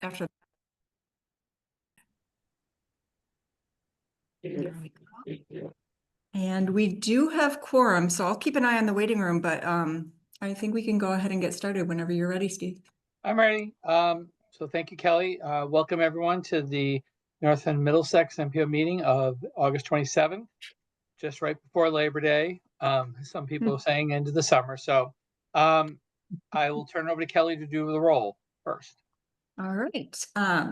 after. There we go. And we do have quorum, so I'll keep an eye on the waiting room, but I think we can go ahead and get started whenever you're ready, Steve. I'm ready. So thank you, Kelly. Welcome everyone to the North and Middlesex NPO meeting of August 27th, just right before Labor Day. Some people are saying end of the summer. So I will turn it over to Kelly to do the roll first. All right.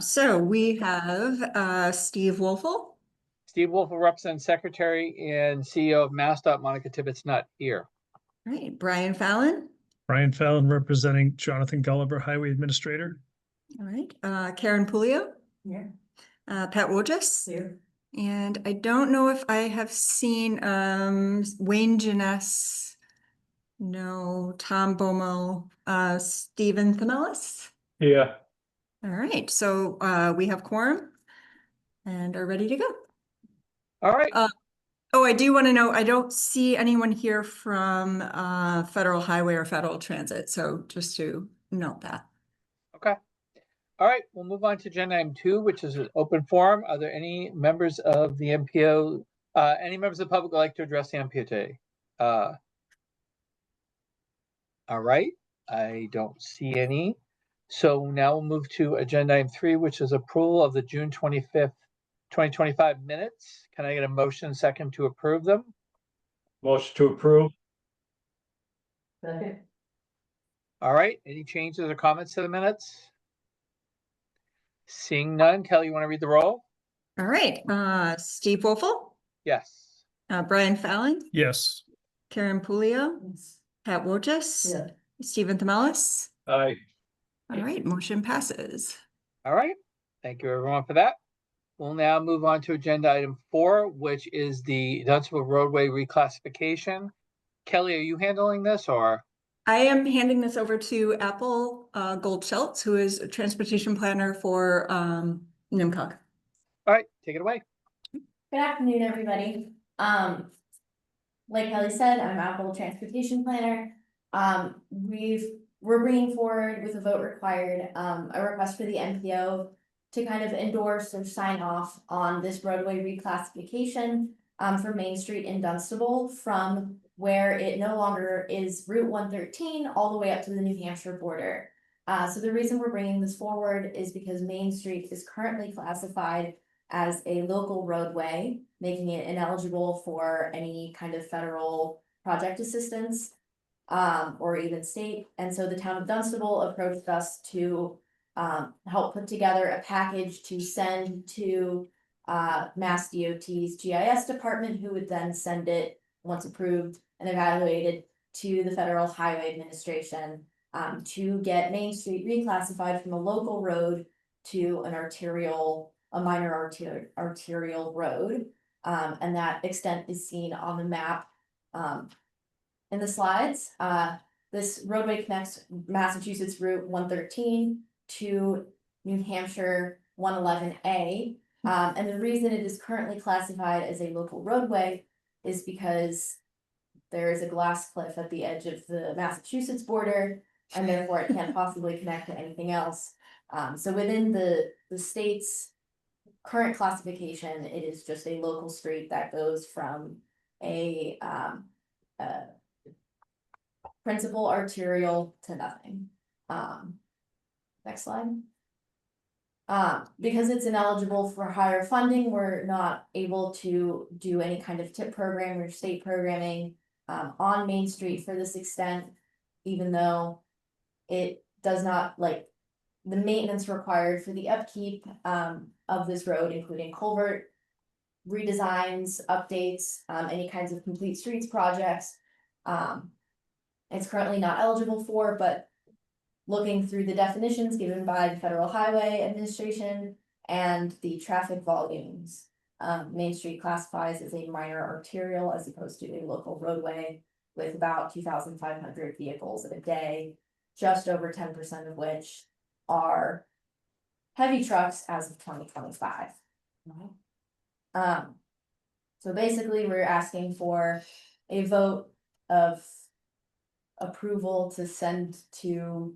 So we have Steve Wolfel. Steve Wolfel represents Secretary and CEO of MassDOT. Monica Tibbetts not here. All right. Brian Fallon. Brian Fallon representing Jonathan Gulliver, Highway Administrator. All right. Karen Pulio. Yeah. Pat Wojcik. Here. And I don't know if I have seen Wayne Janess. No. Tom Bomo. Stephen Themelis. Yeah. All right. So we have quorum and are ready to go. All right. Oh, I do want to know, I don't see anyone here from Federal Highway or Federal Transit. So just to note that. Okay. All right. We'll move on to agenda item 2, which is an open forum. Are there any members of the NPO, any members of the public would like to address the NPO today? All right. I don't see any. So now we'll move to agenda item 3, which is approval of the June 25th, 2025 minutes. Can I get a motion second to approve them? Motion to approve. Second. All right. Any changes or comments to the minutes? Seeing none. Kelly, you want to read the roll? All right. Steve Wolfel. Yes. Brian Fallon. Yes. Karen Pulio. Yes. Pat Wojcik. Yeah. Stephen Themelis. Aye. All right. Motion passes. All right. Thank you everyone for that. We'll now move on to agenda item 4, which is the Dunstable roadway reclassification. Kelly, are you handling this or? I am handing this over to Apple Goldscheltz, who is a transportation planner for NMMPO. All right, take it away. Good afternoon, everybody. Like Kelly said, I'm Apple Transportation Planner. We're bringing forward with a vote required, a request for the NPO to kind of endorse or sign off on this roadway reclassification for Main Street in Dunstable from where it no longer is Route 113 all the way up to the New Hampshire border. So the reason we're bringing this forward is because Main Street is currently classified as a local roadway, making it ineligible for any kind of federal project assistance or even state. And so the town of Dunstable approached us to help put together a package to send to Mass DOT's GIS department, who would then send it, once approved and evaluated, to the Federal Highway Administration to get Main Street reclassified from a local road to a minor arterial road. And that extent is seen on the map in the slides. This roadway connects Massachusetts Route 113 to New Hampshire 111A. And the reason it is currently classified as a local roadway is because there is a glass cliff at the edge of the Massachusetts border, and therefore it can't possibly connect to anything else. So within the state's current classification, it is just a local street that goes from a principal arterial to nothing. Next slide. Because it's ineligible for higher funding, we're not able to do any kind of TIP program or state programming on Main Street for this extent, even though it does not, like, the maintenance required for the upkeep of this road, including culvert redesigns, updates, any kinds of complete streets projects. It's currently not eligible for, but looking through the definitions given by the Federal Highway Administration and the traffic volumes, Main Street classifies as a minor arterial as opposed to a local roadway with about 2,500 vehicles in a day, just over 10% of which are heavy trucks as of 2025. So basically we're asking for a vote of approval to send to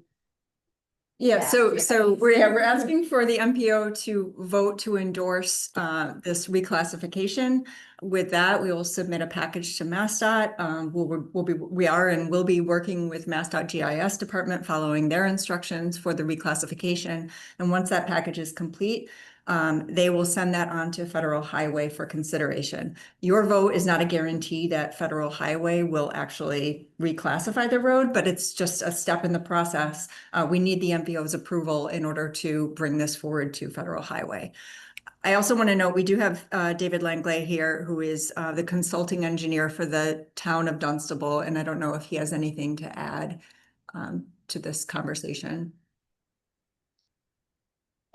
Yeah, Yeah. so we're asking for the MPO to vote to endorse this reclassification. With that, we will submit a package to MassDOT. We are and will be working with MassDOT GIS department following their instructions for the reclassification. And once that package is complete, they will send that on to Federal Highway for consideration. Your vote is not a guarantee that Federal Highway will actually reclassify the road, but it's just a step in the process. We need the MPO's approval in order to bring this forward to Federal Highway. I also want to note, we do have David Langley here, who is the consulting engineer for the town of Dunstable, and I don't know if he has anything to add to this conversation.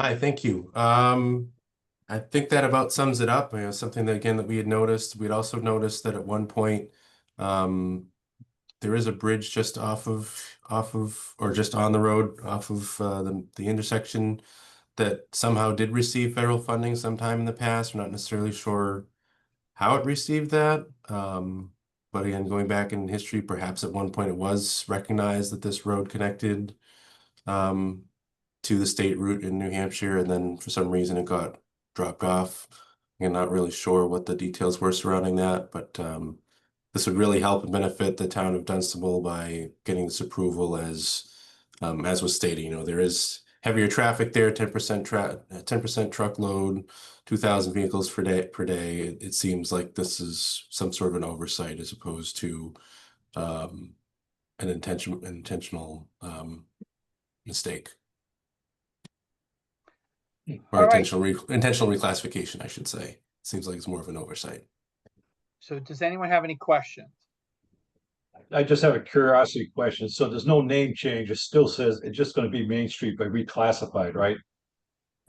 Hi, thank you. I think that about sums it up. Something that again that we had noticed. We'd also noticed that at one point, there is a bridge just off of or just on the road off of the intersection that somehow did receive federal funding sometime in the past. We're not necessarily sure how it received that. But again, going back in history, perhaps at one point it was recognized that this road connected to the state route in New Hampshire, and then for some reason it got dropped off. I'm not really sure what the details were surrounding that, but this would really help and benefit the town of Dunstable by getting this approval as was stated. There is heavier traffic there, 10% truckload, 2,000 vehicles per day. It seems like this is some sort of an oversight as opposed to an intentional mistake. Or All right. intentional reclassification, I should say. Seems like it's more of an oversight. So does anyone have any questions? I just have a curiosity question. So there's no name change. It still says it's just going to be Main Street, but reclassified, right?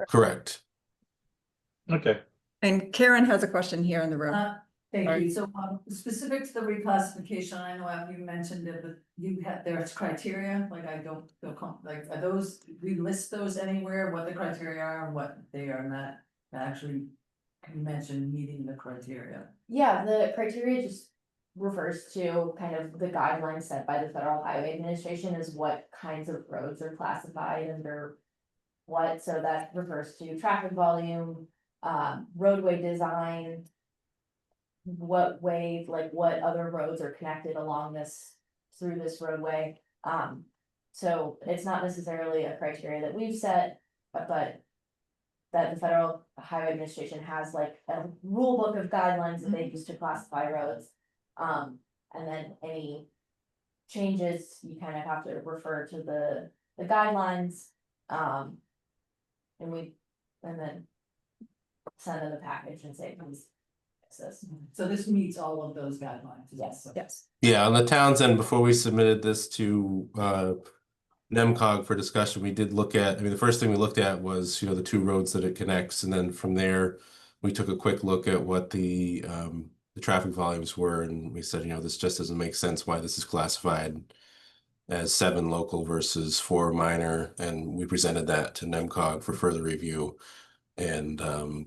Correct. Okay. And Karen has a question here in the room. Alright. Thank you. So specific to the reclassification, I know you mentioned it, but there's criteria, like I don't feel like, are those, we list those anywhere, what the criteria are and what they are not actually, you mentioned meeting the criteria. Yeah, the criteria just refers to kind of the guidelines set by the Federal Highway Administration is what kinds of roads are classified under what, so that refers to traffic volume, roadway design, what way, like what other roads are connected along this, through this roadway. So it's not necessarily a criteria that we've set, but that the Federal Highway Administration has like a rule book of guidelines that they use to classify roads. And then any changes, you kind of have to refer to the guidelines. And then send in the package and say, please fix this. So this meets all of those guidelines. Yes. Yes. Yeah, on the town's end, before we submitted this to NMCOG for discussion, we did look at, the first thing we looked at was, the two roads that it connects. And then from there, we took a quick look at what the traffic volumes were. And we said, this just doesn't make sense why this is classified as 7 local versus 4 minor. And we presented that to NMCOG for further review. And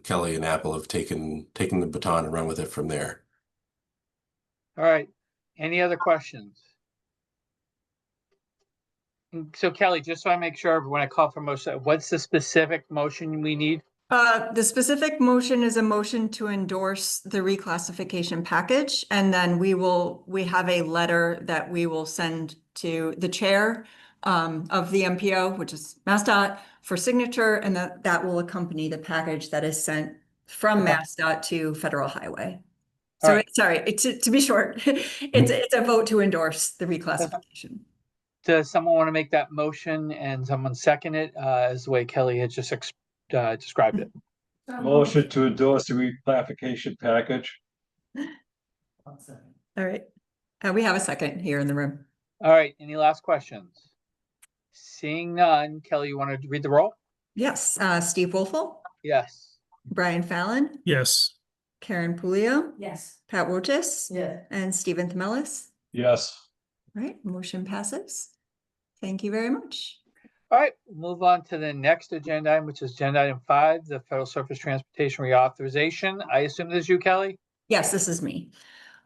Kelly and Apple have taken the baton and run with it from there. All right. Any other questions? So Kelly, just so I make sure when I call for motion, what's the specific motion we need? The specific motion is a motion to endorse the reclassification package, and then we have a letter that we will send to the chair of the MPO, which is MassDOT, for signature, and that will accompany the package that is sent from Okay. MassDOT to Federal Highway. All So right. to be short, it's a vote to endorse the reclassification. Does someone want to make that motion and someone second it as the way Kelly had just described it? Motion to endorse the reclassification package. 1 second. All right. We have a second here in the room. All right. Any last questions? Seeing none, Kelly, you want to read the roll? Yes, Steve Wolfel, Yes. Brian Fallon, Yes. Karen Pulio, Yes. Pat Wojcik, Yeah. and Stephen Themelis. Yes. All right, motion passes. Thank you very much. All right, we'll move on to the next agenda item, which is agenda item 5, the Federal Surface Transportation Reauthorization. I assume this is you, Kelly? Yes, this is me.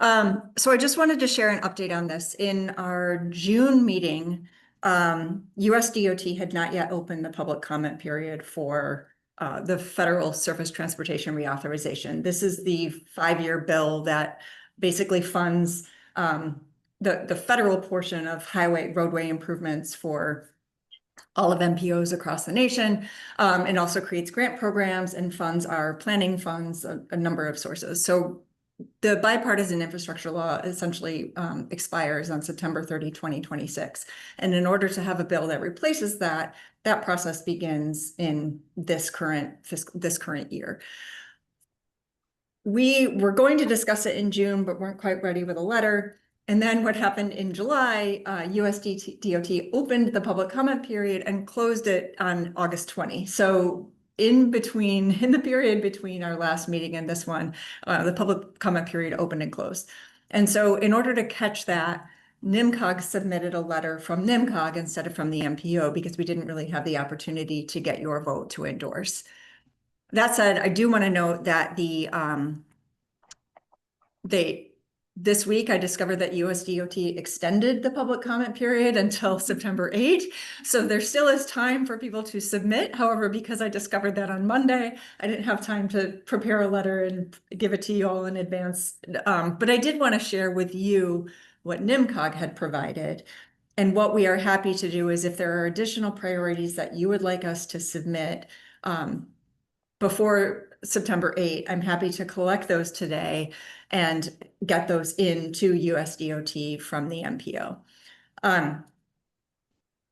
So I just wanted to share an update on this. In our June meeting, US DOT had not yet opened the public comment period for the federal surface transportation reauthorization. This is the 5-year bill that basically funds the federal portion of roadway improvements for all of MPOs across the nation, and also creates grant programs and funds our planning funds, a number of sources. So the bipartisan infrastructure law essentially expires on September 30, 2026. And in order to have a bill that replaces that, that process begins in this current year. We were going to discuss it in June, but weren't quite ready with a letter. And then what happened in July, US DOT opened the public comment period and closed it on August 20. So in the period between our last meeting and this one, the public comment period opened and closed. And so in order to catch that, NMCOG submitted a letter from NMCOG instead of from the MPO because we didn't really have the opportunity to get your vote to endorse. That said, I do want to note that this week I discovered that US DOT extended the public comment period until September 8. So there still is time for people to submit. However, because I discovered that on Monday, I didn't have time to prepare a letter and give it to you all in advance. But I did want to share with you what NMCOG had provided. And what we are happy to do is if there are additional priorities that you would like us to submit before September 8, I'm happy to collect those today and get those into US DOT from the MPO.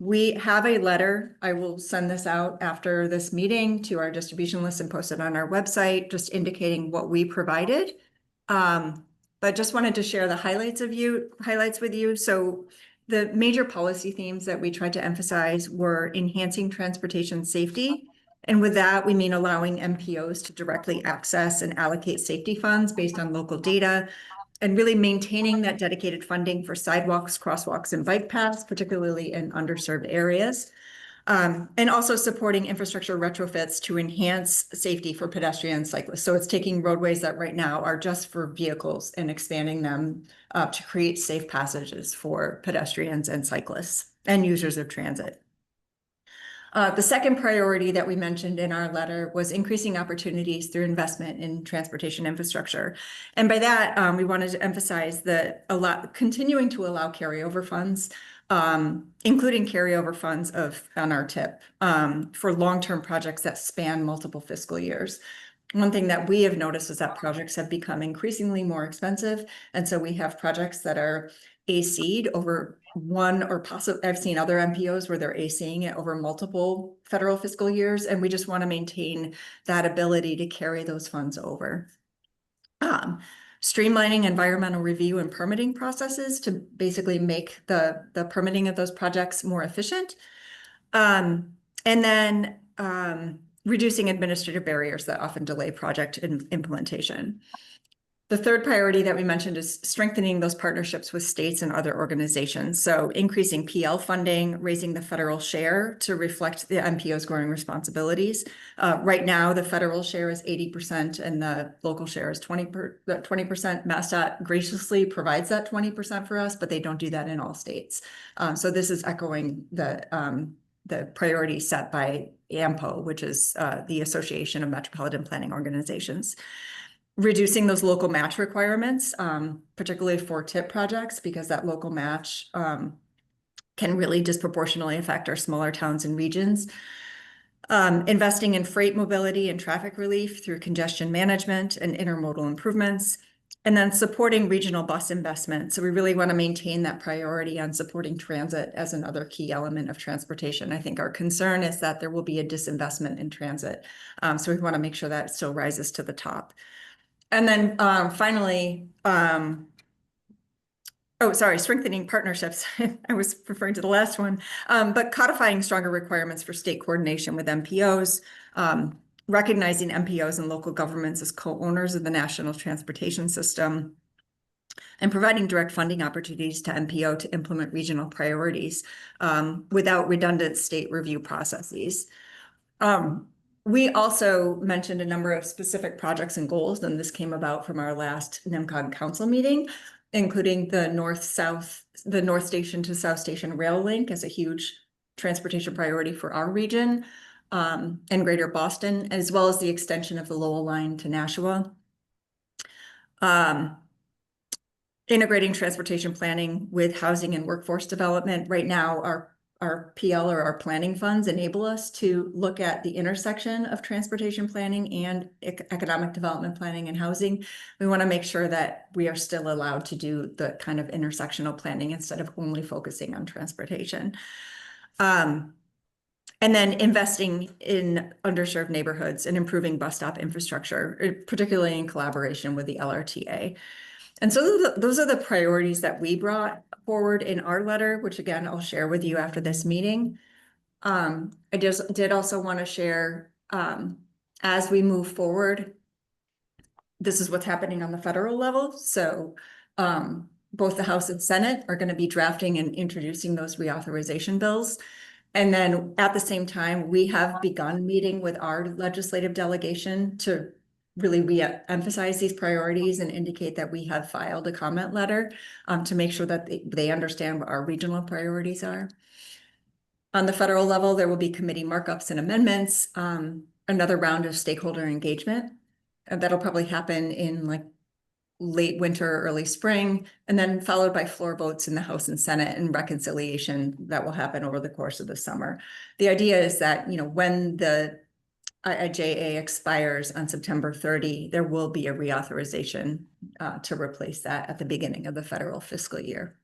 We have a letter. I will send this out after this meeting to our distribution list and post it on our website, just indicating what we provided. But just wanted to share the highlights with you. So the major policy themes that we tried to emphasize were enhancing transportation safety. And with that, we mean allowing MPOs to directly access and allocate safety funds based on local data, and really maintaining that dedicated funding for sidewalks, crosswalks, and bike paths, particularly in underserved areas. And also supporting infrastructure retrofits to enhance safety for pedestrians and cyclists. So it's taking roadways that right now are just for vehicles and expanding them to create safe passages for pedestrians and cyclists and users of transit. The second priority that we mentioned in our letter was increasing opportunities through investment in transportation infrastructure. And by that, we wanted to emphasize that continuing to allow carryover funds, including carryover funds on our TIP for long-term projects that span multiple fiscal years. One thing that we have noticed is that projects have become increasingly more expensive. And so we have projects that are AC'd over one or possibly, I've seen other MPOs where they're ACing it over multiple federal fiscal years. And we just want to maintain that ability to carry those funds over. Streamlining environmental review and permitting processes to basically make the permitting of those projects more efficient. And then reducing administrative barriers that often delay project implementation. The third priority that we mentioned is strengthening those partnerships with states and other organizations. So increasing PL funding, raising the federal share to reflect the MPO's growing responsibilities. Right now, the federal share is 80% and the local share is 20%. MassDOT graciously provides that 20% for us, but they don't do that in all states. So this is echoing the priority set by AMPO, which is the Association of Metropolitan Planning Organizations. Reducing those local match requirements, particularly for TIP projects, because that local match can really disproportionately affect our smaller towns and regions. Investing in freight mobility and traffic relief through congestion management and intermodal improvements, and then supporting regional bus investment. So we really want to maintain that priority on supporting transit as another key element of transportation. I think our concern is that there will be a disinvestment in transit. So we want to make sure that still rises to the top. And then finally, strengthening partnerships. I was referring to the last one, but codifying stronger requirements for state coordination with MPOs, recognizing MPOs and local governments as co-owners of the national transportation system, and providing direct funding opportunities to MPO to implement regional priorities without redundant state review processes. We also mentioned a number of specific projects and goals, and this came about from our last NMCOG council meeting. including the North Station to South Station rail link as a huge transportation priority for our region, and Greater Boston, as well as the extension of the Lowell line to Nashua. Integrating transportation planning with housing and workforce development. Right now, our PL or our planning funds enable us to look at the intersection of transportation planning and economic development planning and housing. We want to make sure that we are still allowed to do the kind of intersectional planning instead of only focusing on transportation. And then investing in underserved neighborhoods and improving bus stop infrastructure, particularly in collaboration with the LRTA. And so those are the priorities that we brought forward in our letter, which again, I'll share with you after this meeting. I just did also want to share, as we move forward, this is what's happening on the federal level. So both the House and Senate are going to be drafting and introducing those reauthorization bills. And then at the same time, we have begun meeting with our legislative delegation to really re-emphasize these priorities and indicate that we have filed a comment letter to make sure that they understand what our regional priorities are. On the federal level, there will be committee markups and amendments, another round of stakeholder engagement. That'll probably happen in like late winter, early spring, and then followed by floor votes in the House and Senate and reconciliation that will happen over the course of the summer. The idea is that, you know, when the IIJA expires on September 30, there will be a reauthorization to replace that at the beginning of the federal fiscal year.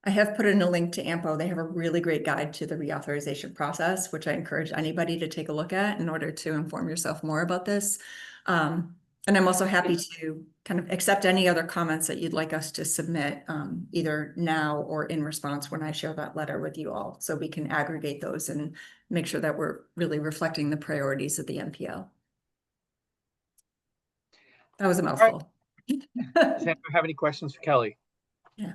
I have put in a link to AMPO. They have a really great guide to the reauthorization process, which I encourage anybody to take a look at in order to inform yourself more about this. And I'm also happy to kind of accept any other comments that you'd like us to submit, either now or in response when I share that letter with you all, so we can aggregate those and make sure that we're really reflecting the priorities of the NPO. That was a mouthful. Does anyone have any questions for Kelly? Yeah.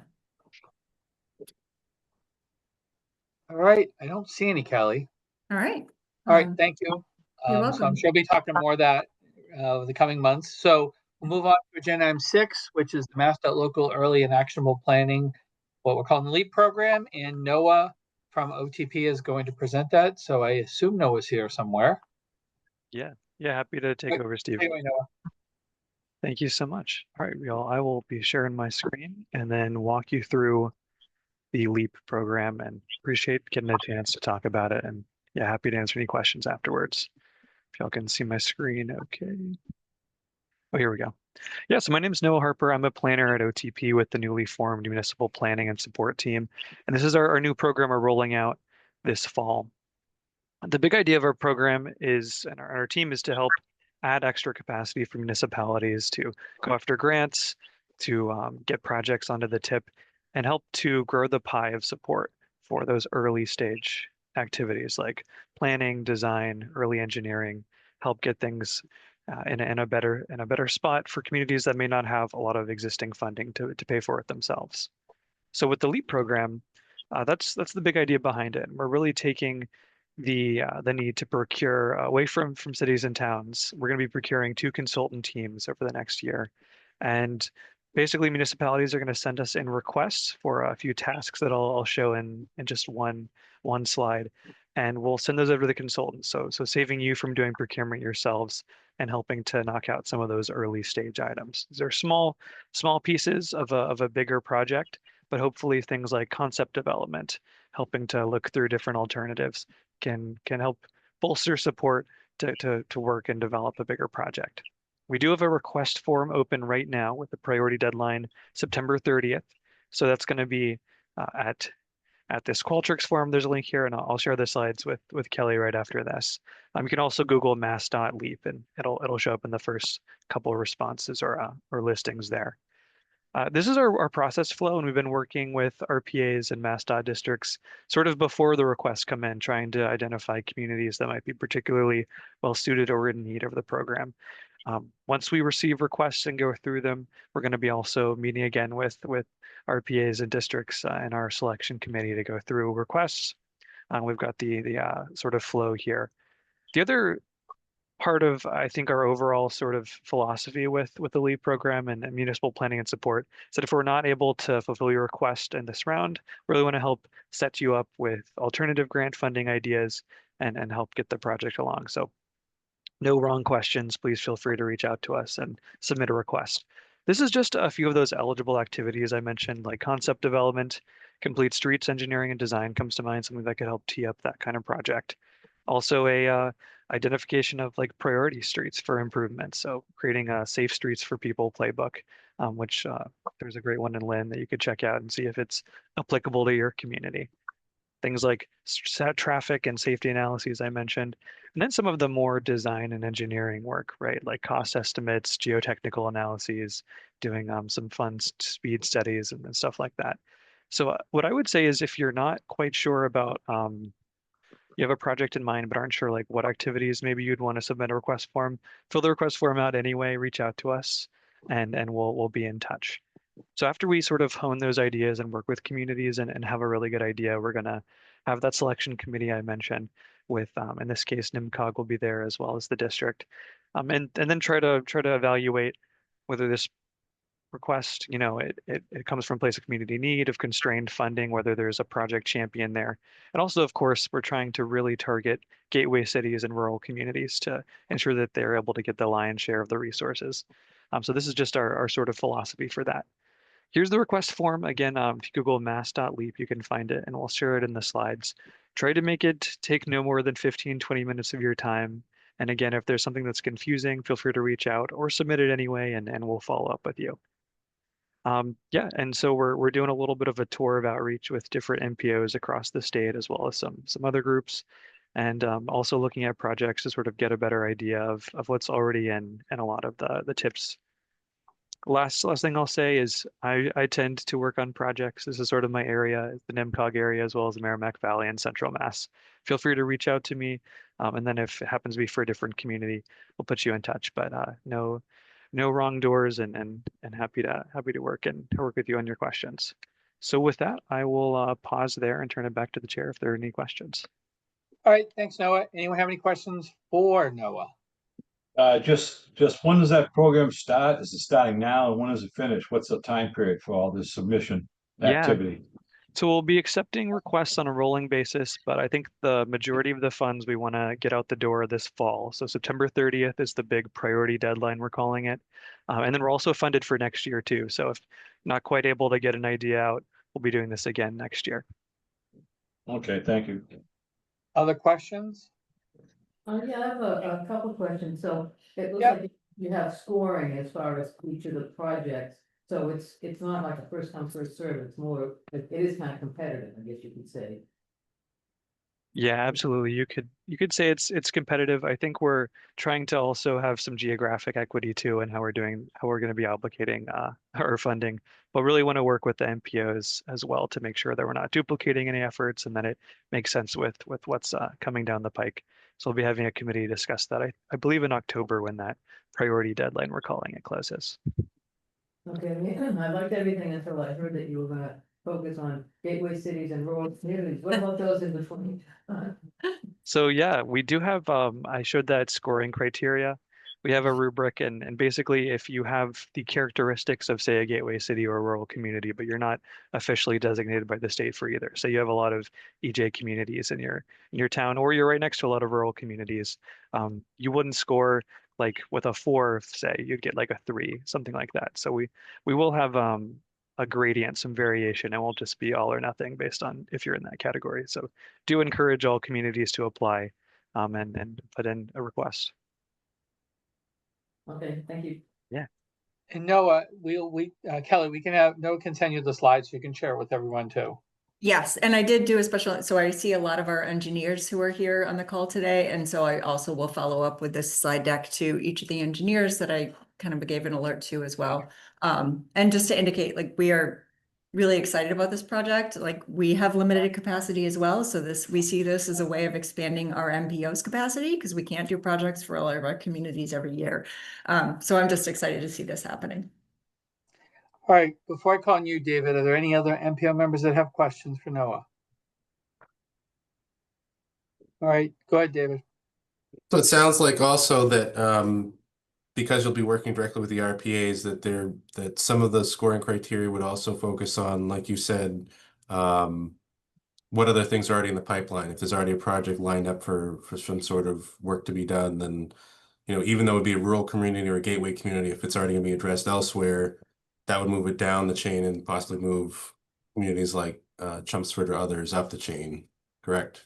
All right, I don't see any, Kelly. All right. All right, thank you. You're So I'm welcome. sure we'll be talking more of that the coming months. So we'll move on to agenda item 6, which is the MassDOT Local Early and Actionable Planning, what we're calling the LEAP program. And Noah from OTP is going to present that. So I assume Noah's here somewhere. Yeah, happy to take over, Steve. Anyway, Noah. Thank you so much. All right, y'all, I will be sharing my screen and then walk you through the LEAP program, and appreciate getting a chance to talk about it. And yeah, happy to answer any questions afterwards. If y'all can see my screen, okay. Oh, here we go. Yeah, so my name is Noah Harper. I'm a planner at OTP with the newly formed Municipal Planning and Support Team. And this is our new program we're rolling out this fall. The big idea of our program is, and our team is to help add extra capacity for municipalities to go after grants, to get projects onto the tip, and help to grow the pie of support for those early stage activities like planning, design, early engineering, help get things in a better spot for communities that may not have a lot of existing funding to pay for it themselves. So with the LEAP program, that's the big idea behind it. We're really taking the need to procure away from cities and towns. We're going to be procuring 2 consultant teams over the next year, and basically municipalities are going to send us in requests for a few tasks that I'll show in just one slide, and we'll send those over to the consultants. So saving you from doing procurement yourselves and helping to knock out some of those early stage items. These are small pieces of a bigger project, but hopefully things like concept development, helping to look through different alternatives, can help bolster support to work and develop a bigger project. We do have a request form open right now with the priority deadline September 30th. So that's going to be at this Qualtrics form. There's a link here, and I'll share the slides with Kelly right after this. You can also Google mass.leap, and it'll show up in the first couple of responses or listings there. This is our process flow, and we've been working with RPAs and MassDOT districts sort of before the requests come in, trying to identify communities that might be particularly well suited or in need of the program. Once we receive requests and go through them, we're going to be also meeting again with RPAs and districts and our selection committee to go through requests. We've got the sort of flow here. The other part of, I think, our overall sort of philosophy with the LEAP program and municipal planning and support is that if we're not able to fulfill your request in this round, we really want to help set you up with alternative grant funding ideas and help get the project along. So no wrong questions. Please feel free to reach out to us and submit a request. This is just a few of those eligible activities I mentioned, like concept development, complete streets engineering and design comes to mind, something that could help tee up that kind of project. Also a identification of like priority streets for improvement. So creating a safe streets for people playbook, which there's a great one in Lynn that you could check out and see if it's applicable to your community. Things like traffic and safety analyses I mentioned, and then some of the more design and engineering work, right? Like cost estimates, geotechnical analyses, doing some fun speed studies and stuff like that. So what I would say is if you're not quite sure about, you have a project in mind but aren't sure like what activities maybe you'd want to submit a request form, fill the request form out anyway, reach out to us, and we'll be in touch. So after we sort of hone those ideas and work with communities and have a really good idea, we're gonna have that selection committee I mentioned with, in this case, NMCOG will be there as well as the district. And then try to evaluate whether this request, it comes from a place of community need, of constrained funding, whether there's a project champion there. And also, of course, we're trying to really target gateway cities and rural communities to ensure that they're able to get the lion's share of the resources. So this is just our sort of philosophy for that. Here's the request form. Again, if you Google mass.leap, you can find it and we'll share it in the slides. Try to make it take no more than 15, 20 minutes of your time. And again, if there's something that's confusing, feel free to reach out or submit it anyway, and we'll follow up with you. Yeah, and so we're doing a little bit of a tour of outreach with different NPOs across the state, as well as some other groups, and also looking at projects to sort of get a better idea of what's already in a lot of the tips. Last thing I'll say is I tend to work on projects. This is sort of my area, the NIMCOG area, as well as the Merrimack Valley and Central Mass. Feel free to reach out to me. And then if it happens to be for a different community, we'll put you in touch. But no wrong doors, and happy to work with you on your questions. So with that, I will pause there and turn it back to the chair if there are any questions. All right, thanks, Noah. Anyone have any questions for Noah? Just when does that program start? Is it starting now, and when does it finish? What's the time period for all this submission activity? So we'll be accepting requests on a rolling basis, but I think the majority of the funds we want to get out the door this fall. So September 30th is the big priority deadline, we're calling it. And then we're also funded for next year too. So if not quite able to get an idea out, we'll be doing this again next year. Okay, thank you. Other questions? Yeah, I have a couple questions. So it looks Yep. like you have scoring as far as each of the projects. So it's not like a first come, first serve. It's more, it is kind of competitive, I guess you could say. Yeah, absolutely. You could say it's competitive. I think we're trying to also have some geographic equity too, and how we're going to be obligating our funding, but really want to work with the NPOs as well to make sure that we're not duplicating any efforts and that it makes sense with what's coming down the pike. So we'll be having a committee discuss that. I believe in October when that priority deadline we're calling it closes. Okay, I liked everything until I heard that you were gonna focus on gateway cities and rural communities. What about those in between? So yeah, we do have, I showed that scoring criteria. We have a rubric, and basically if you have the characteristics of, say, a gateway city or a rural community, but you're not officially designated by the state for either. So you have a lot of EJ communities in your town, or you're right next to a lot of rural communities. You wouldn't score like with a 4, say, you'd get like a 3, something like that. So we will have a gradient, some variation, and won't just be all or nothing based on if you're in that category. So do encourage all communities to apply and put in a request. Okay, thank you. And Noah, Kelly, we can have Noah continue the slides. So you can share it with everyone too. Yes, and I did do a special, so I see a lot of our engineers who are here on the call today, and so I also will follow up with this slide deck to each of the engineers that I kind of gave an alert to as well. And just to indicate, like, we are really excited about this project. Like, we have limited capacity as well, so we see this as a way of expanding our NPO's capacity because we can't do projects for all of our communities every year. So I'm just excited to see this happening. All right, before I call on you, David, are there any other NPO members that have questions for Noah? All right, go ahead, David. So it sounds like also that because you'll be working directly with the RPAs, that some of the scoring criteria would also focus on, like you said, what other things are already in the pipeline. If there's already a project lined up for some sort of work to be done, then even though it'd be a rural community or a gateway community, if it's already going to be addressed elsewhere, that would move it down the chain and possibly move communities like Chelmsford or others up the chain. Correct?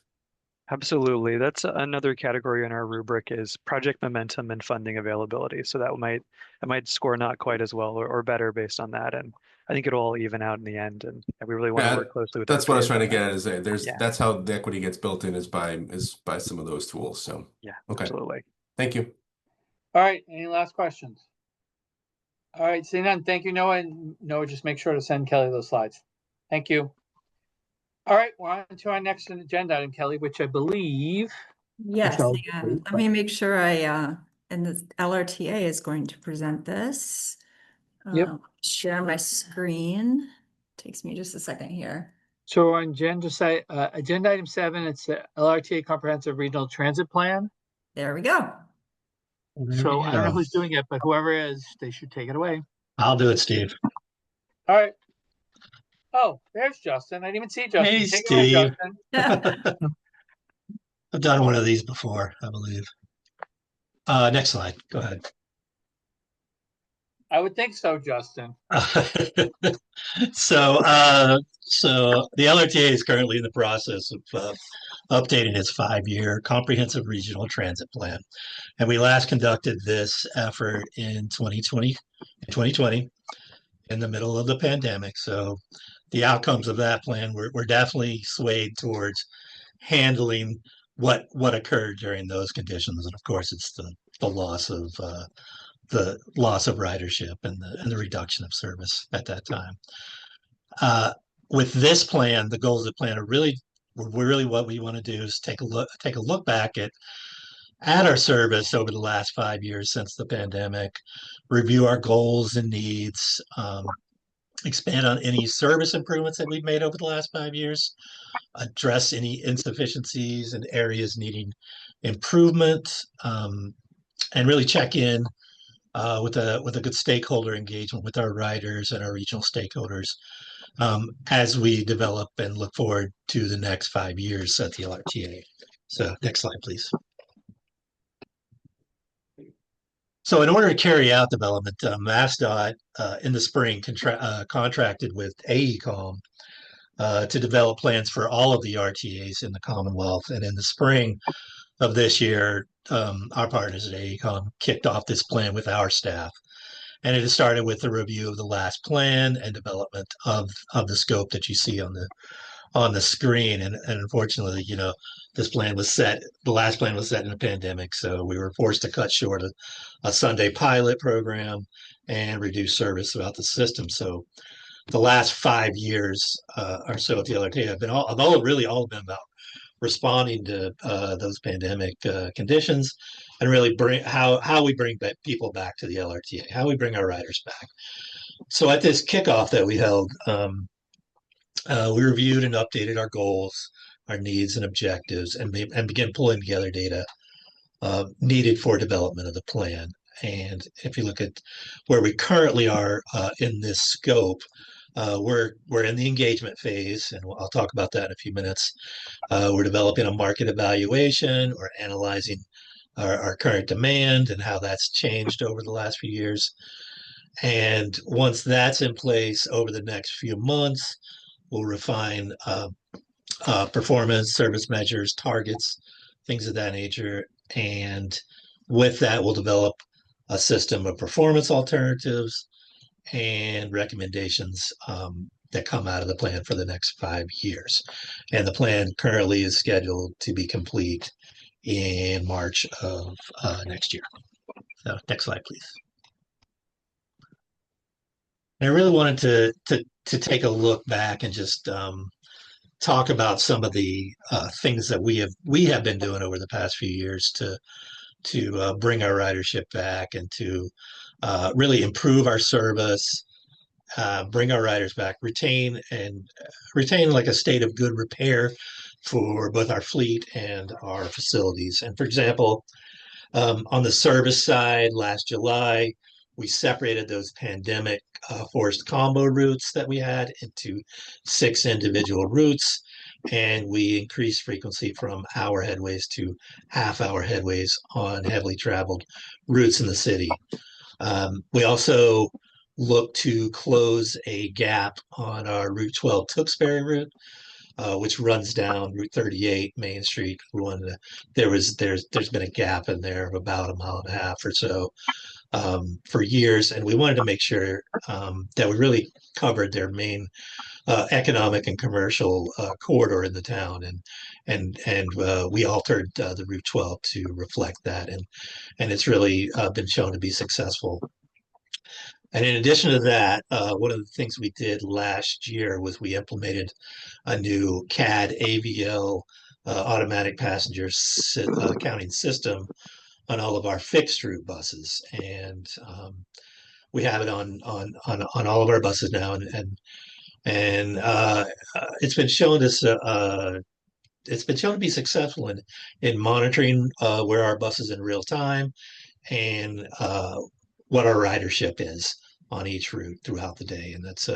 Absolutely. That's another category in our rubric is project momentum and funding availability. So it might score not quite as well or better based on that. And I think it'll all even out in the end. And we really want to Yeah, work closely with that's what I was RPAs trying to on that. get at. Is that Yeah, that's how the equity gets built in is by some of those tools. So yeah, okay, absolutely. thank you. All right, any last questions? All right, seeing none, thank you, Noah, and Noah, just make sure to send Kelly those slides. Thank you. All right, we're on to our next agenda item, Kelly, which I believe. Yes, Michelle, and let me make sure and the LRTA is going to present this. Yep. Share my screen. Takes me just a second here. So on agenda item 7, it's the LRTA Comprehensive Regional Transit Plan. There we go. So I don't know who's doing it, but whoever is, they should take it away. I'll do it, Steve. All right. Oh, there's Justin. I didn't even see Justin. Hey, Take it away, Steve. Justin. I've done one of these before, I believe. Next slide. Go ahead. I would think so, Justin. So the LRTA is currently in the process of updating its 5-year comprehensive regional transit plan. And we last conducted this effort in 2020 in the middle of the pandemic. So the outcomes of that plan were definitely swayed towards handling what occurred during those conditions. And of course, it's the loss of ridership and the reduction of service at that time. With this plan, the goals of the plan are really what we want to do is take a look back at our service over the last 5 years since the pandemic, review our goals and needs, expand on any service improvements that we've made over the last 5 years, address any insufficiencies and areas needing improvement, and really check in with a good stakeholder engagement with our riders and our regional stakeholders as we develop and look forward to the next 5 years at the LRTA. So next slide, please. So in order to carry out development, MassDOT in the spring contracted with AECOM to develop plans for all of the RTAs in the Commonwealth. And in the spring of this year, our partners at AECOM kicked off this plan with our staff. And it started with a review of the last plan and development of the scope that you see on the screen. And unfortunately, the last plan was set in a pandemic. So we were forced to cut short a Sunday pilot program and reduce service throughout the system. So the last 5 years or so at the LRT have all been about responding to those pandemic conditions and really bring how we bring people back to the LRTA, how we bring our riders back. So at this kickoff that we held, we reviewed and updated our goals, our needs and objectives, and began pulling together data needed for development of the plan. And if you look at where we currently are in this scope, we're in the engagement phase, and I'll talk about that in a few minutes. We're developing a market evaluation. We're analyzing our current demand and how that's changed over the last few years. And once that's in place over the next few months, we'll refine performance, service measures, targets, things of that nature. And with that, we'll develop a system of performance alternatives and recommendations that come out of the plan for the next 5 years. And the plan currently is scheduled to be complete in March of next year. So next slide, please. And I really wanted to take a look back and just talk about some of the things that we have been doing over the past few years to bring our ridership back and to really improve our service, bring our riders back, retain like a state of good repair for both our fleet and our facilities. And for example, on the service side, last July, we separated those pandemic forced combo routes that we had into 6 individual routes, and we increased frequency from hour headways to half-hour headways on heavily traveled routes in the city. We also look to close a gap on our Route 12 Tewksbury route, which runs down Route 38 Main Street. There's been a gap in there of about a mile and a half or so for years, and we wanted to make sure that we really covered their main economic and commercial corridor in the town, and we altered the Route 12 to reflect that, and it's really been shown to be successful. And in addition to that, one of the things we did last year was we implemented a new CAD AVL automatic passenger counting system on all of our fixed route buses, and we have it on all of our buses now, and it's been shown to be successful in monitoring where our bus is in real time and what our ridership is on each route throughout the day, and that's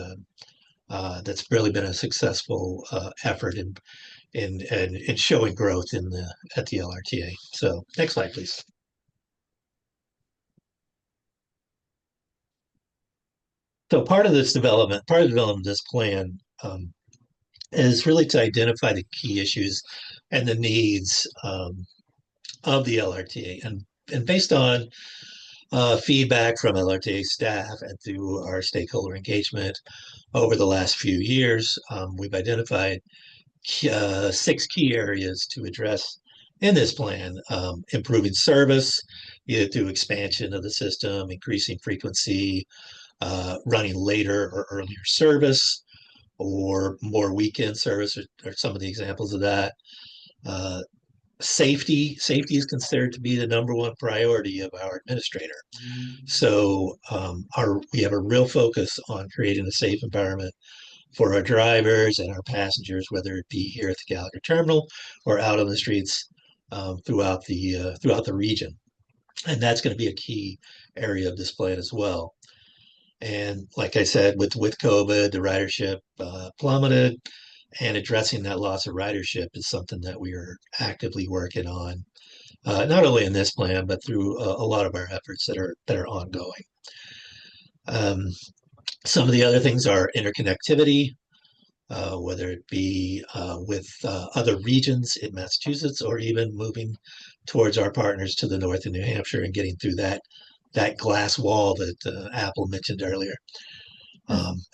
really been a successful effort in showing growth at the LRTA. So next slide, please. So part of the development of this plan is really to identify the key issues and the needs of the LRTA, and based on feedback from LRTA staff and through our stakeholder engagement over the last few years, we've identified 6 key areas to address in this plan: improving service, either through expansion of the system, increasing frequency, running later or earlier service, or more weekend service, or some of the examples of that. Safety is considered to be the #1 priority of our administrator. So we have a real focus on creating a safe environment for our drivers and our passengers, whether it be here at the Gallagher Terminal or out on the streets throughout the region. And that's going to be a key area of this plan as well. And like I said, with COVID, the ridership plummeted, and addressing that loss of ridership is something that we are actively working on, not only in this plan, but through a lot of our efforts that are ongoing. Some of the other things are interconnectivity, whether it be with other regions in Massachusetts, or even moving towards our partners to the north in New Hampshire and getting through that glass wall that Apple mentioned earlier.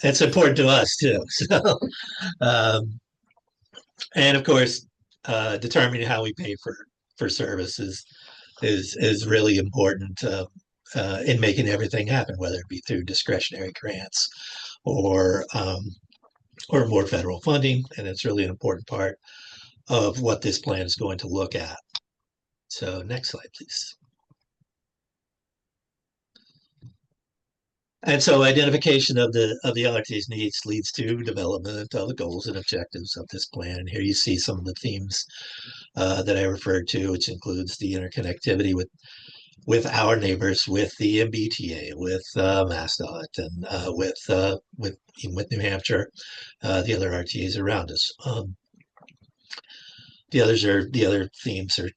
It's important to us too. So, and of course, determining how we pay for services is really important in making everything happen, whether it be through discretionary grants or more federal funding, and it's really an important part of what this plan is going to look at. So next slide, please. And so identification of the LRT's needs leads to development of the goals and objectives of this plan. And here you see some of the themes that I referred to, which includes the interconnectivity with our neighbors, with the MBTA, with MassDOT, and with New Hampshire, the other RTAs around us. The other themes are,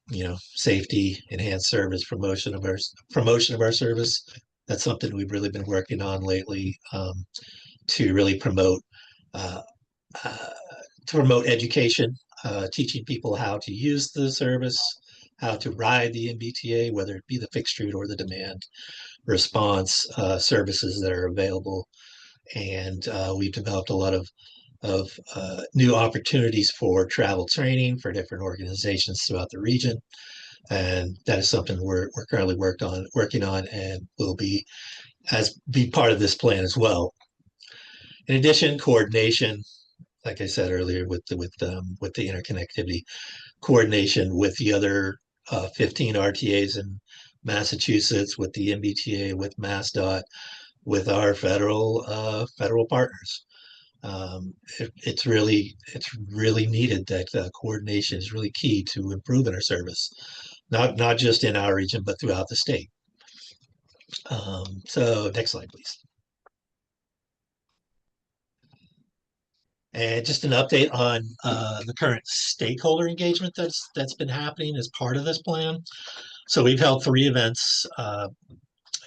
safety, enhanced service, promotion of our service. That's something we've really been working on lately, to really promote education, teaching people how to use the service, how to ride the MBTA, whether it be the fixed route or the demand response services that are available. And we've developed a lot of new opportunities for travel training for different organizations throughout the region. And that is something we're currently working on and will be part of this plan as well. In addition, coordination, like I said earlier, with the interconnectivity, coordination with the other 15 RTAs in Massachusetts, with the MBTA, with MassDOT, with our federal partners. It's really needed. That coordination is really key to improving our service, not just in our region, but throughout the state. So next slide, please. And just an update on the current stakeholder engagement that's been happening as part of this plan. So we've held 3 events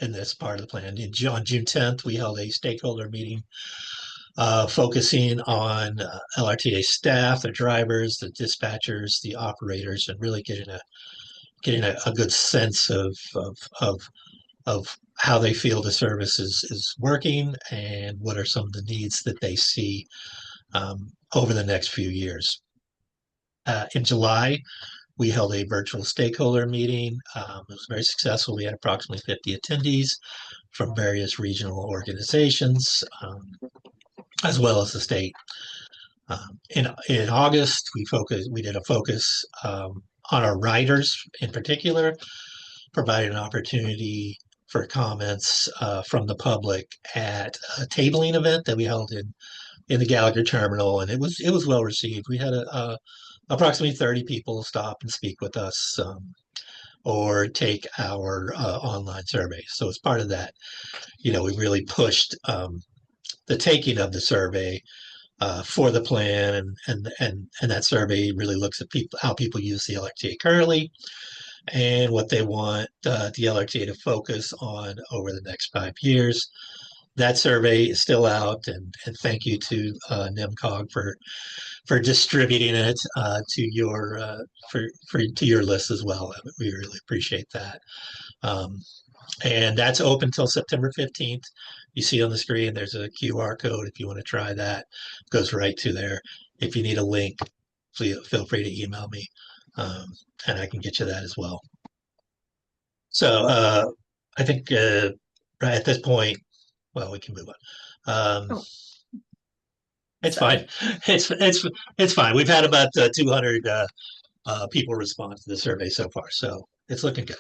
in this part of the plan. On June 10th, we held a stakeholder meeting focusing on LRTA staff, the drivers, the dispatchers, the operators, and really getting a good sense of how they feel the service is working and what are some of the needs that they see over the next few years. In July, we held a virtual stakeholder meeting. It was very successful. We had approximately 50 attendees from various regional organizations, as well as the state. In August, we did a focus on our riders in particular, provided an opportunity for comments from the public at a tabling event that we held in the Gallagher terminal, and it was well received. We had approximately 30 people stop and speak with us or take our online survey. So as part of that, we really pushed the taking of the survey for the plan, and that survey really looks at how people use the LRTA currently and what they want the LRTA to focus on over the next 5 years. That survey is still out, and thank you to NMCOG for distributing it to your to your list as well. We really appreciate that. And that's open till September 15th. You see on the screen, there's a QR code if you want to try that. It goes right to there. If you need a link, please feel free to email me, and I can get you that as well. So I think right at this point, well, we can move on. It's fine. It's fine. We've had about 200 people respond to the survey so far, so it's looking good.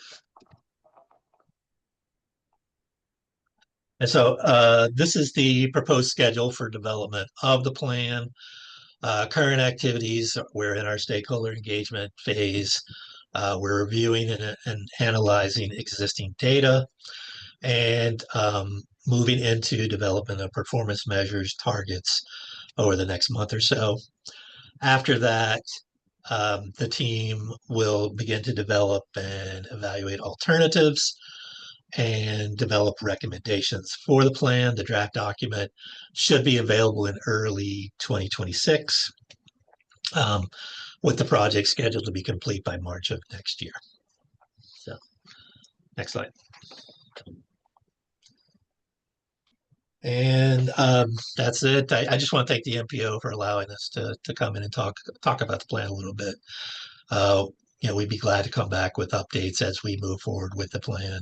And so this is the proposed schedule for development of the plan. Current activities, we're in our stakeholder engagement phase. We're reviewing and analyzing existing data and moving into development of performance measures, targets over the next month or so. After that, the team will begin to develop and evaluate alternatives and develop recommendations for the plan. The draft document should be available in early 2026, with the project scheduled to be complete by March of next year. So, next slide. And that's it. I just want to thank the NPO for allowing us to come in and talk about the plan a little bit. We'd be glad to come back with updates as we move forward with the plan.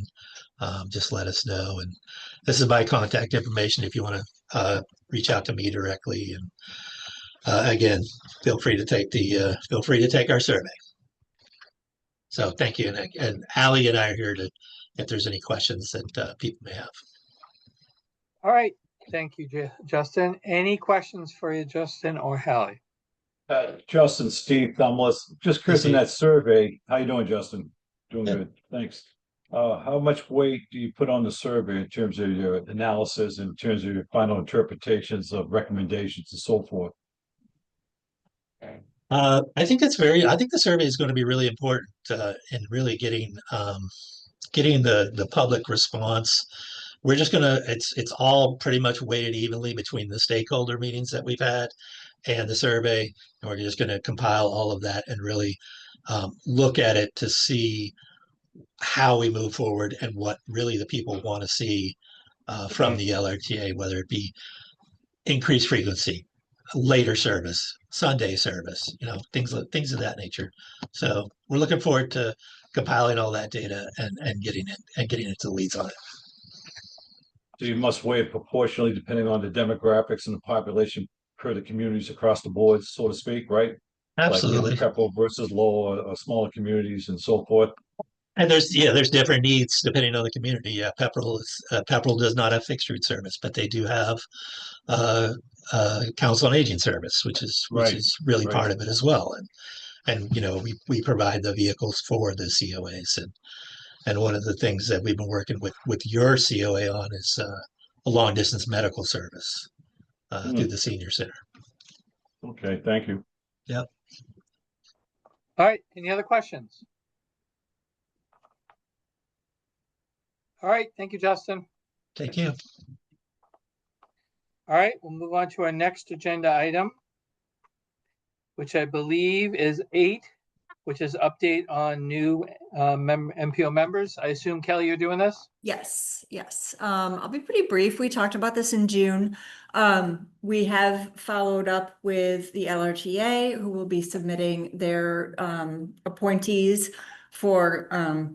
Just let us know. And this is my contact information if you want to reach out to me directly. And again, feel free to take our survey. So thank you. And Allie and I are here if there's any questions that people may have. All right. Thank you, Justin. Any questions for you, Justin or Hallie? Justin, Steve, just curious in that survey. How you doing, Justin? Doing good. Thanks. How much weight do you put on the survey in terms of your analysis, in terms of your final interpretations of recommendations and so forth? I think the survey is going to be really important in really getting the public response. We're just it's all pretty much weighted evenly between the stakeholder meetings that we've had and the survey. And we're just going to compile all of that and really look at it to see how we move forward and what really the people want to see from the LRTA, whether it be increased frequency, later service, Sunday service, things of that nature. So we're looking forward to compiling all that data and getting it to the leads on it. So you must weigh it proportionally depending on the demographics and the population per the communities across the board, so to speak, right? Absolutely. Like Pepperell versus lower or smaller communities and so forth. And there's different needs depending on the community. Yeah, Pepperell does not have fixed route service, but they do have Council on Aging service, which Right, is really right. part of it as well. And you know, we provide the vehicles for the COAs, and one of the things that we've been working with your COA on is a long distance medical service through the senior center. Okay, thank you. Yep. All right, any other questions? All right, thank you, Justin. Thank you. All right, we'll move on to our next agenda item, which I believe is 8, which is update on new MPO members. I assume, Kelly, you're doing this? Yes, yes. I'll be pretty brief. We talked about this in June. We have followed up with the LRTA, who will be submitting their appointees for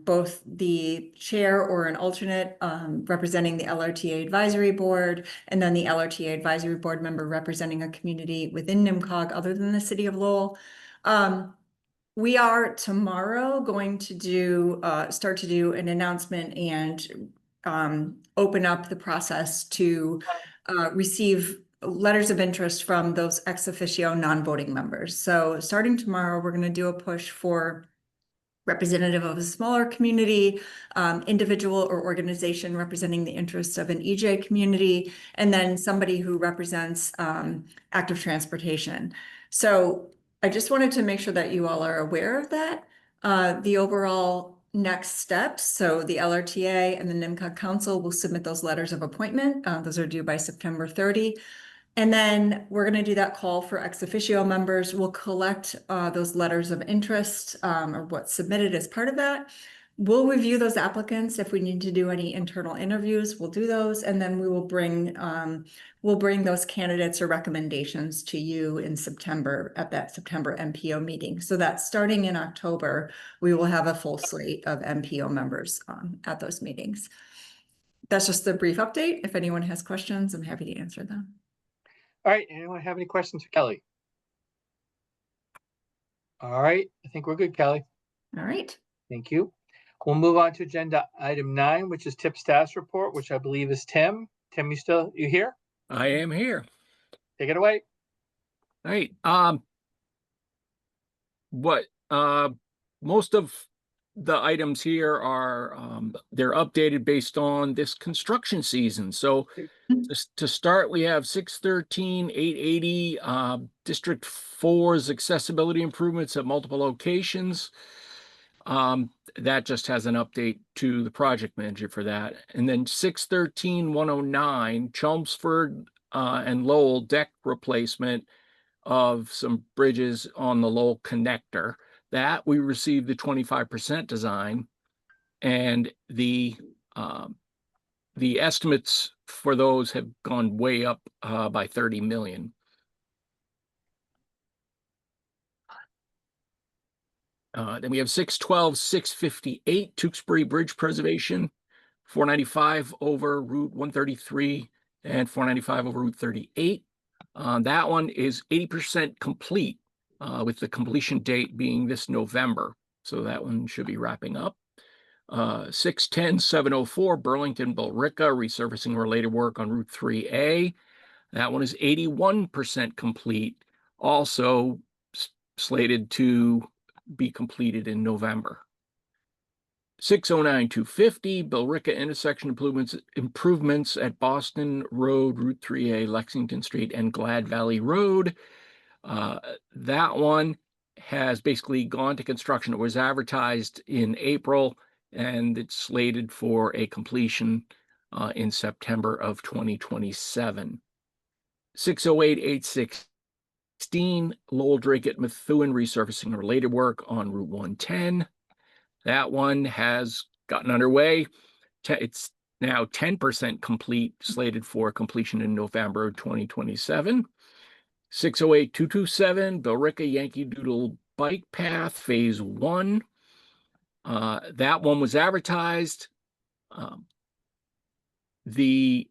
both the chair or an alternate representing the LRTA Advisory Board, and then the LRTA Advisory Board member representing a community within NMCOG other than the city of Lowell. We are tomorrow going to start to do an announcement and open up the process to receive letters of interest from those ex officio non-voting members. So starting tomorrow, we're going to do a push for representative of a smaller community, individual or organization representing the interests of an EJ community, and then somebody who represents active transportation. So I just wanted to make sure that you all are aware of that. The overall next steps, so the LRTA and the NMCOG Council will submit those letters of appointment. Those are due by September 30. And then we're going to do that call for ex officio members. We'll collect those letters of interest or what's submitted as part of that. We'll review those applicants. If we need to do any internal interviews, we'll do those. And then we will bring those candidates or recommendations to you in September at that September MPO meeting. So that starting in October, we will have a full slate of MPO members at those meetings. That's just a brief update. If anyone has questions, I'm happy to answer them. All right, anyone have any questions for Kelly? All right, I think we're good, Kelly. All right. Thank you. We'll move on to agenda item 9, which is tip status report, which I believe is Tim. Tim, you here? I am here. Take it away. All right. Most of the items here are they're updated based on this construction season. So to start, we have 613, 880, District 4's accessibility improvements at multiple locations. That just has an update to the project manager for that. And then 613, 109, Chelmsford and Lowell deck replacement of some bridges on the Lowell connector. That we received the 25% design, and the estimates for those have gone way up by 30 million. Then we have 612, 658 Tewksbury Bridge Preservation, 495 over Route 133 and 495 over Route 38. That one is 80% complete, with the completion date being this November. So that one should be wrapping up. 610, 704 Burlington Billerica resurfacing related work on Route 3A. That one is 81% complete, also slated to be completed in November. 609, 250 Billerica intersection improvements at Boston Road, Route 3A, Lexington Street, and Glad Valley Road. That one has basically gone to construction. It was advertised in April, and it's slated for a completion in September of 2027. 608, 816 Lowell Drake at Methuen resurfacing related work on Route 110. That one has gotten underway. It's now 10% complete, slated for completion in November 2027. 608, 227 Billerica Yankee Doodle Bike Path Phase 1. That one was advertised. The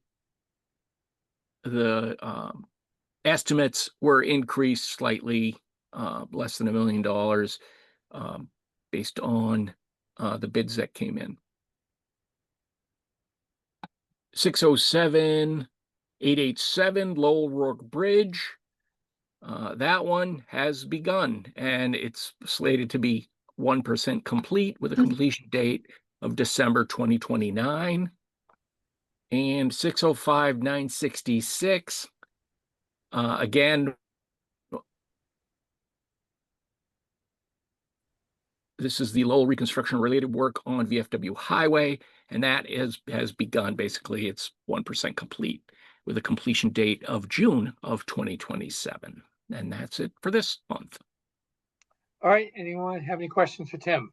estimates were increased slightly, less than $1 million, based on the bids that came in. 607, 887 Lowell Rourke Bridge. That one has begun, and it's slated to be 1% complete with a completion date of December 2029. And 605 966. Again, this is the Lowell reconstruction related work on VFW Highway, and that has begun. Basically, it's 1% complete with a completion date of June of 2027. And that's it for this month. All right, anyone have any questions for Tim?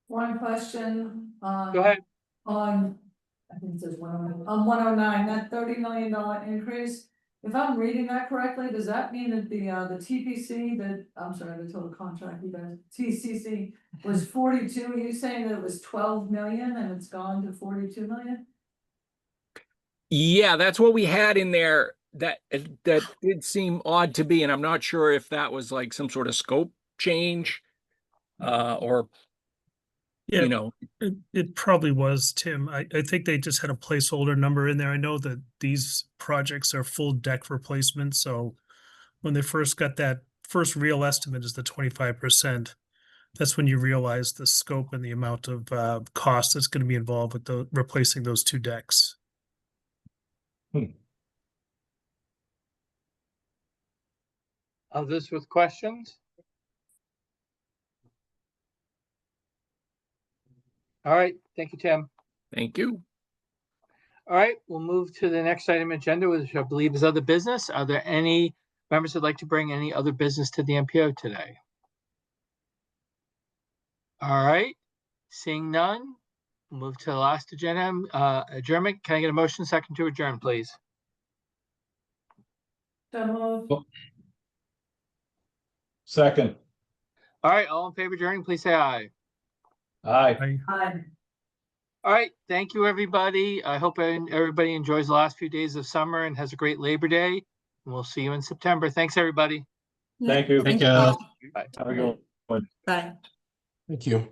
One question. Go ahead. On, I think it says 109, on 109, that $30 million increase. If I'm reading that correctly, does that mean that the TPC, I'm sorry, the total contract, you guys, TCC was 42? Are you saying that it was 12 million and it's gone to 42 million? Yeah, that's what we had in there. That did seem odd to me, and I'm not sure if that was like some sort of scope change, or Yeah, you know. it probably was, Tim. I think they just had a placeholder number in there. I know that these projects are full deck replacements, so when they first got that first real estimate is the 25%. That's when you realize the scope and the amount of cost that's going to be involved with replacing those two decks. Others with questions? All right, thank you, Tim. Thank you. All right, we'll move to the next item agenda, which I believe is other business. Are there any members that'd like to bring any other business to the MPO today? All right, seeing none, we'll move to the last agenda, adjournment. Can I get a motion second to adjourn, please? So moved. Second. All right, all in favor of adjourning, please say aye. Aye. Aye. All right, thank you, everybody. I hope everybody enjoys the last few days of summer and has a great Labor Day. And we'll see you in September. Thanks, everybody. Thank you. Thank you. Have a good one. Bye. Thank you.